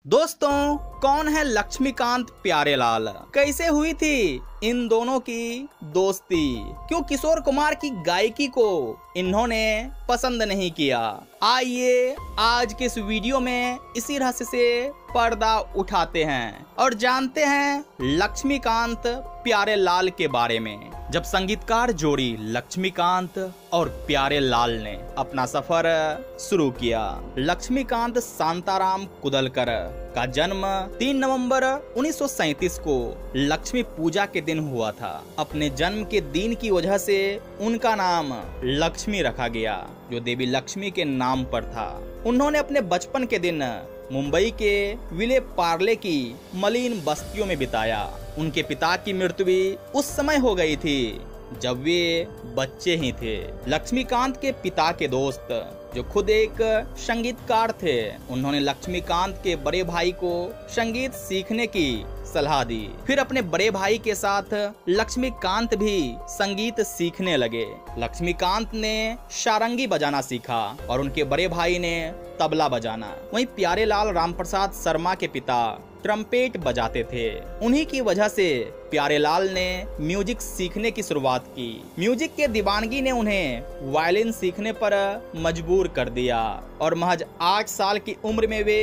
दोस्तों, कौन है लक्ष्मीकांत प्यारेलाल? कैसे हुई थी इन दोनों की दोस्ती? क्यों किशोर कुमार की गायकी को इन्होंने पसंद नहीं किया? आइए आज के इस वीडियो में इसी रहस्य से पर्दा उठाते हैं और जानते हैं लक्ष्मीकांत प्यारेलाल के बारे में। जब संगीतकार जोड़ी लक्ष्मीकांत और प्यारेलाल ने अपना सफर शुरू किया। लक्ष्मीकांत शांताराम कुदलकर का जन्म 3 नवंबर 1937 को लक्ष्मी पूजा के दिन हुआ था। अपने जन्म के दिन की वजह से उनका नाम लक्ष्मी रखा गया, जो देवी लक्ष्मी के नाम पर था। उन्होंने अपने बचपन के दिन मुंबई के विले पार्ले की मलिन बस्तियों में बिताया। उनके पिता की मृत्यु भी उस समय हो गई थी जब वे बच्चे ही थे। लक्ष्मीकांत के पिता के दोस्त, जो खुद एक संगीतकार थे, उन्होंने लक्ष्मीकांत के बड़े भाई को संगीत सीखने की सलाह दी। फिर अपने बड़े भाई के साथ लक्ष्मीकांत भी संगीत सीखने लगे। लक्ष्मीकांत ने सारंगी बजाना सीखा और उनके बड़े भाई ने तबला बजाना। वहीं प्यारेलाल रामप्रसाद शर्मा के पिता ट्रम्पेट बजाते थे। उन्हीं की वजह से प्यारेलाल ने म्यूजिक सीखने की शुरुआत की। म्यूजिक के दीवानगी ने उन्हें वायलिन सीखने पर मजबूर कर दिया और महज 8 साल की उम्र में वे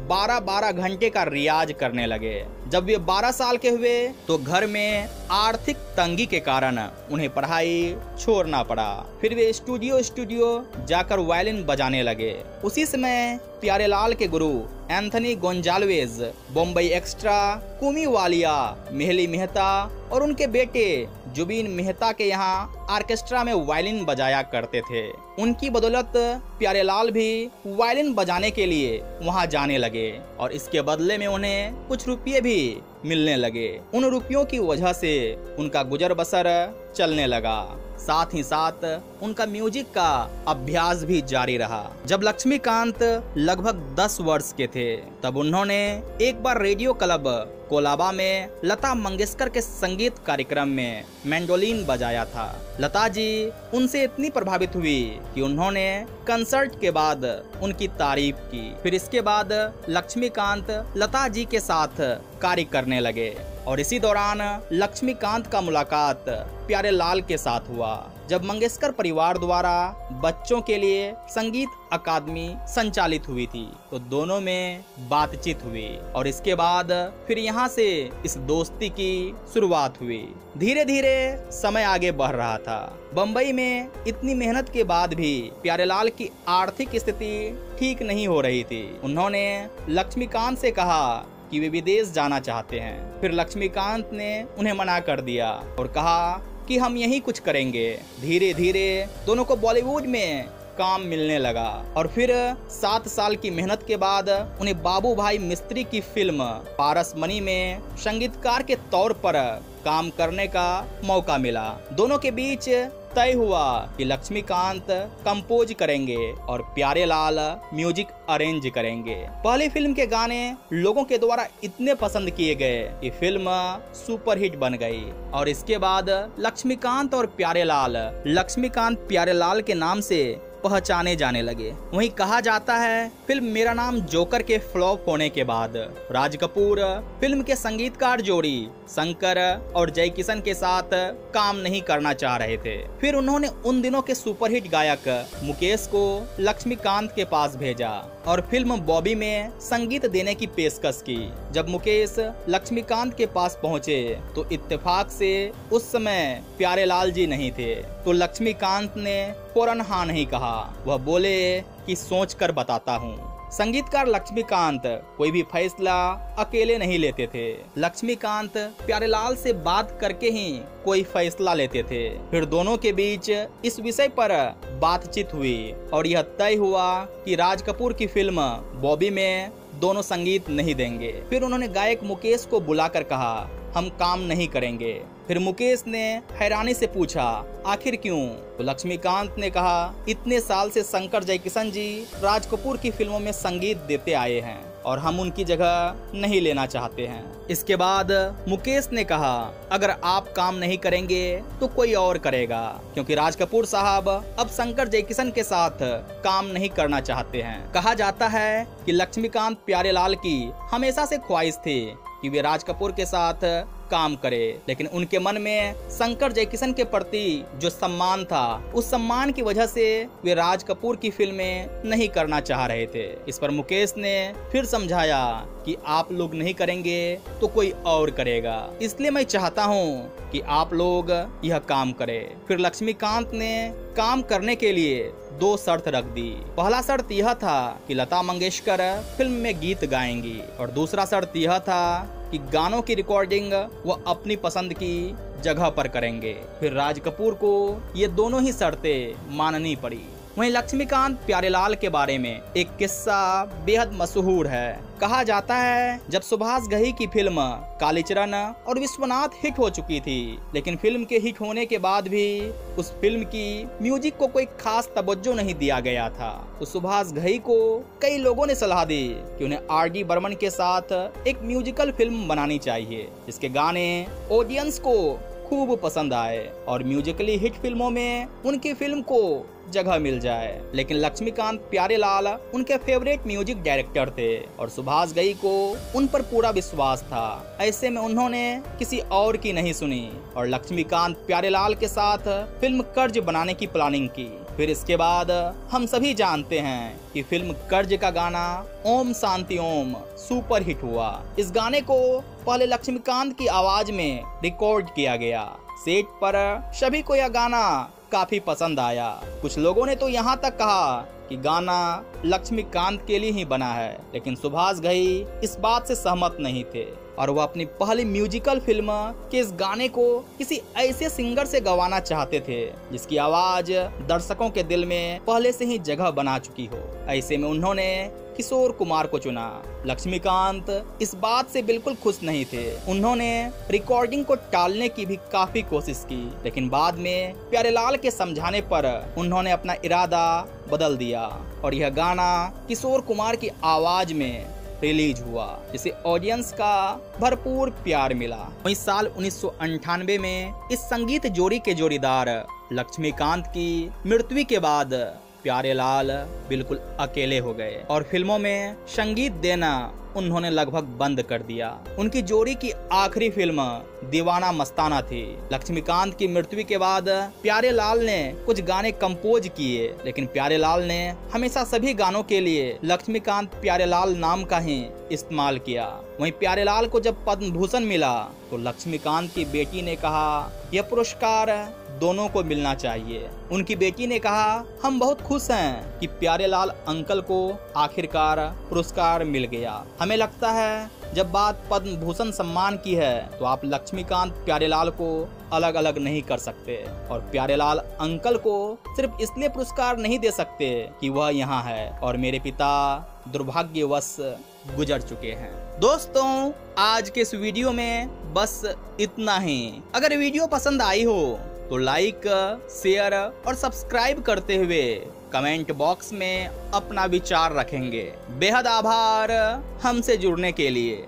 12-12 घंटे का रियाज करने लगे। जब वे 12 साल के हुए तो घर में आर्थिक तंगी के कारण उन्हें पढ़ाई छोड़ना पड़ा। फिर वे स्टूडियो जाकर वायलिन बजाने लगे। उसी समय प्यारेलाल के गुरु एंथनी गोंजाल्वेज, बॉम्बई एक्स्ट्रा, कुमी वालिया, मेहली मेहता और उनके बेटे जुबीन मेहता के यहाँ ऑर्केस्ट्रा में वायलिन बजाया करते थे। उनकी बदौलत प्यारेलाल भी वायलिन बजाने के लिए वहाँ जाने लगे और इसके बदले में उन्हें कुछ रुपये भी मिलने लगे। उन रुपयों की वजह से उनका गुजर बसर चलने लगा। साथ ही साथ उनका म्यूजिक का अभ्यास भी जारी रहा। जब लक्ष्मीकांत लगभग 10 वर्ष के थे तब उन्होंने एक बार रेडियो क्लब कोलाबा में लता मंगेशकर के संगीत कार्यक्रम में मैंडोलिन बजाया था। लता जी उनसे इतनी प्रभावित हुई कि उन्होंने कंसर्ट के बाद उनकी तारीफ की। फिर इसके बाद लक्ष्मीकांत लता जी के साथ कार्य करने लगे और इसी दौरान लक्ष्मीकांत का मुलाकात प्यारेलाल के साथ हुआ। जब मंगेशकर परिवार द्वारा बच्चों के लिए संगीत अकादमी संचालित हुई थी तो दोनों में बातचीत हुई और इसके बाद फिर यहाँ से इस दोस्ती की शुरुआत हुई। धीरे धीरे समय आगे बढ़ रहा था। बम्बई में इतनी मेहनत के बाद भी प्यारेलाल की आर्थिक स्थिति ठीक नहीं हो रही थी। उन्होंने लक्ष्मीकांत से कहा कि वे विदेश जाना चाहते हैं। फिर लक्ष्मीकांत ने उन्हें मना कर दिया और कहा कि हम यही कुछ करेंगे। धीरे धीरे दोनों को बॉलीवुड में काम मिलने लगा और फिर 7 साल की मेहनत के बाद उन्हें बाबू भाई मिस्त्री की फिल्म पारस मनी में संगीतकार के तौर पर काम करने का मौका मिला। दोनों के बीच तय हुआ कि लक्ष्मीकांत कंपोज करेंगे और प्यारेलाल म्यूजिक अरेंज करेंगे। पहली फिल्म के गाने लोगों के द्वारा इतने पसंद किए गए कि फिल्म सुपरहिट बन गई और इसके बाद लक्ष्मीकांत और प्यारेलाल लक्ष्मीकांत प्यारेलाल के नाम से पहचाने जाने लगे। वहीं कहा जाता है फिल्म मेरा नाम जोकर के फ्लॉप होने के बाद राज कपूर फिल्म के संगीतकार जोड़ी शंकर और जय किशन के साथ काम नहीं करना चाह रहे थे। फिर उन्होंने उन दिनों के सुपरहिट गायक मुकेश को लक्ष्मीकांत के पास भेजा और फिल्म बॉबी में संगीत देने की पेशकश की। जब मुकेश लक्ष्मीकांत के पास पहुंचे तो इत्तेफाक से उस समय प्यारेलाल जी नहीं थे तो लक्ष्मीकांत ने फौरन हाँ नहीं कहा। वह बोले कि सोच कर बताता हूँ। संगीतकार लक्ष्मीकांत कोई भी फैसला अकेले नहीं लेते थे। लक्ष्मीकांत प्यारेलाल से बात करके ही कोई फैसला लेते थे। फिर दोनों के बीच इस विषय पर बातचीत हुई और यह तय हुआ कि राज कपूर की फिल्म बॉबी में दोनों संगीत नहीं देंगे। फिर उन्होंने गायक मुकेश को बुलाकर कहा हम काम नहीं करेंगे। फिर मुकेश ने हैरानी से पूछा आखिर क्यों? तो लक्ष्मीकांत ने कहा इतने साल से शंकर जयकिशन जी राज कपूर की फिल्मों में संगीत देते आए हैं और हम उनकी जगह नहीं लेना चाहते हैं। इसके बाद मुकेश ने कहा, अगर आप काम नहीं करेंगे तो कोई और करेगा, क्योंकि राज कपूर साहब अब शंकर जयकिशन के साथ काम नहीं करना चाहते हैं। कहा जाता है कि लक्ष्मीकांत प्यारेलाल की हमेशा से ख्वाहिश थी कि वे राज कपूर के साथ काम करे, लेकिन उनके मन में शंकर जयकिशन के प्रति जो सम्मान था, उस सम्मान की वजह से वे राज कपूर की फिल्में नहीं करना चाह रहे थे। इस पर मुकेश ने फिर समझाया कि आप लोग नहीं करेंगे तो कोई और करेगा, इसलिए मैं चाहता हूँ कि आप लोग यह काम करें। फिर लक्ष्मीकांत ने काम करने के लिए 2 शर्त रख दी। पहला शर्त यह था कि लता मंगेशकर फिल्म में गीत गाएंगी, और दूसरा शर्त यह था कि गानों की रिकॉर्डिंग वो अपनी पसंद की जगह पर करेंगे। फिर राज कपूर को ये दोनों ही शर्तें माननी पड़ी। वहीं लक्ष्मीकांत प्यारेलाल के बारे में एक किस्सा बेहद मशहूर है। कहा जाता है जब सुभाष घई की फिल्म कालीचरण और विश्वनाथ हिट हो चुकी थी, लेकिन फिल्म के हिट होने के बाद भी उस फिल्म की म्यूजिक को कोई खास तवज्जो नहीं दिया गया था। तो सुभाष घई को कई लोगों ने सलाह दी कि उन्हें R.D. बर्मन के साथ एक म्यूजिकल फिल्म बनानी चाहिए, जिसके गाने ऑडियंस को खूब पसंद आए और म्यूजिकली हिट फिल्मों में उनकी फिल्म को जगह मिल जाए। लेकिन लक्ष्मीकांत प्यारेलाल उनके फेवरेट म्यूजिक डायरेक्टर थे और सुभाष घई को उन पर पूरा विश्वास था। ऐसे में उन्होंने किसी और की नहीं सुनी और लक्ष्मीकांत प्यारेलाल के साथ फिल्म कर्ज बनाने की प्लानिंग की। फिर इसके बाद हम सभी जानते हैं कि फिल्म कर्ज का गाना ओम शांति ओम सुपर हिट हुआ। इस गाने को पहले लक्ष्मीकांत की आवाज में रिकॉर्ड किया गया। सेट पर सभी को यह गाना काफी पसंद आया। कुछ लोगों ने तो यहाँ तक कहा कि गाना लक्ष्मीकांत के लिए ही बना है, लेकिन सुभाष घई इस बात से सहमत नहीं थे और वह अपनी पहली म्यूजिकल फिल्म के इस गाने को किसी ऐसे सिंगर से गवाना चाहते थे जिसकी आवाज दर्शकों के दिल में पहले से ही जगह बना चुकी हो। ऐसे में उन्होंने किशोर कुमार को चुना। लक्ष्मीकांत इस बात से बिल्कुल खुश नहीं थे। उन्होंने रिकॉर्डिंग को टालने की भी काफी कोशिश की, लेकिन बाद में प्यारेलाल के समझाने पर उन्होंने अपना इरादा बदल दिया और यह गाना किशोर कुमार की आवाज में रिलीज हुआ, जिसे ऑडियंस का भरपूर प्यार मिला। वहीं साल 1998 में इस संगीत जोड़ी के जोड़ीदार लक्ष्मीकांत की मृत्यु के बाद प्यारेलाल बिल्कुल अकेले हो गए और फिल्मों में संगीत देना उन्होंने लगभग बंद कर दिया। उनकी जोड़ी की आखिरी फिल्म दीवाना मस्ताना थी। लक्ष्मीकांत की मृत्यु के बाद प्यारेलाल ने कुछ गाने कंपोज किए, लेकिन प्यारेलाल ने हमेशा सभी गानों के लिए लक्ष्मीकांत प्यारेलाल नाम का ही इस्तेमाल किया। वहीं प्यारेलाल को जब पद्म भूषण मिला तो लक्ष्मीकांत की बेटी ने कहा यह पुरस्कार दोनों को मिलना चाहिए। उनकी बेटी ने कहा हम बहुत खुश हैं कि प्यारेलाल अंकल को आखिरकार पुरस्कार मिल गया। हमें लगता है जब बात पद्म भूषण सम्मान की है तो आप लक्ष्मीकांत प्यारेलाल को अलग अलग नहीं कर सकते और प्यारेलाल अंकल को सिर्फ इसलिए पुरस्कार नहीं दे सकते कि वह यहाँ है और मेरे पिता दुर्भाग्यवश गुजर चुके हैं। दोस्तों, आज के इस वीडियो में बस इतना ही। अगर वीडियो पसंद आई हो तो लाइक, शेयर और सब्सक्राइब करते हुए कमेंट बॉक्स में अपना विचार रखेंगे। बेहद आभार हमसे जुड़ने के लिए।